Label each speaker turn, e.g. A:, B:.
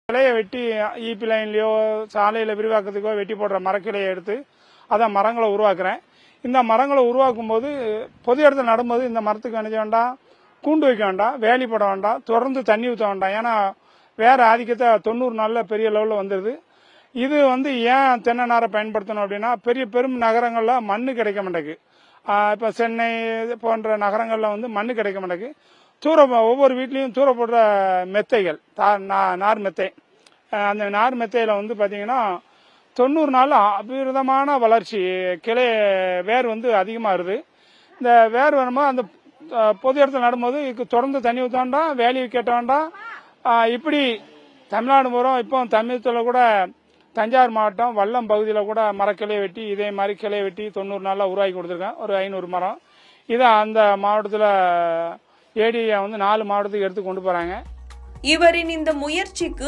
A: கிளையை வெட்டி ஈபி லைன்லயோ சாலையில விரிவாக்கத்துக்கோ வெட்டி போடுற மரக்கிளையை எடுத்து அதான் மரங்களை உருவாக்குறேன். இந்த மரங்களை உருவாக்கும் போது பொது இடத்துல நடும்போது இந்த மரத்துக்கு நினைச்ச வேண்டாம், கூண்டு வைக்க வேண்டாம், வேலி போட வேண்டாம், தொடர்ந்து தண்ணி ஊற்ற வேண்டாம். ஏன்னா வேற ஆதிக்கத்தை 90 நாள்ல பெரிய லெவலில் வந்துடுது. இது ஏன் தென்னை நாரை பயன்படுத்தணும் அப்படின்னா, பெரும் நகரங்கள்ல மண்ணு கிடைக்க மாட்டேங்குது. இப்ப சென்னை போன்ற நகரங்கள்ல மண்ணு கிடைக்க மாட்டேங்குது. ஒவ்வொரு வீட்லயும் தூர போடுற மெத்தைகள், நார் மெத்தை. அந்த நார் மெத்தையில பாத்தீங்கன்னா 90 நாள் அபிவிருதமான வளர்ச்சி, கிளை வேர் அதிகமா இருது. இந்த வேர் வரும்போது அந்த பொது இடத்துல நடும்போது தொடர்ந்து தண்ணி ஊற்ற வேண்டாம், வேலையை கேட்ட வேண்டாம். இப்படி தமிழ்நாடு பூரா இப்போ தமிழகத்தில் கூட தஞ்சாவூர் மாவட்டம் வல்லம் பகுதியில் கூட மரக்கிளையை வெட்டி இதே மாதிரி கிளையை வெட்டி 90 நாளில் உருவாக்கி கொடுத்துருக்கேன். ஒரு 500 மரம். இதை அந்த மாவட்டத்தில் ஏடியை 4 மாவட்டத்துக்கு எடுத்து கொண்டு போறாங்க.
B: இவரின் இந்த முயற்சிக்கு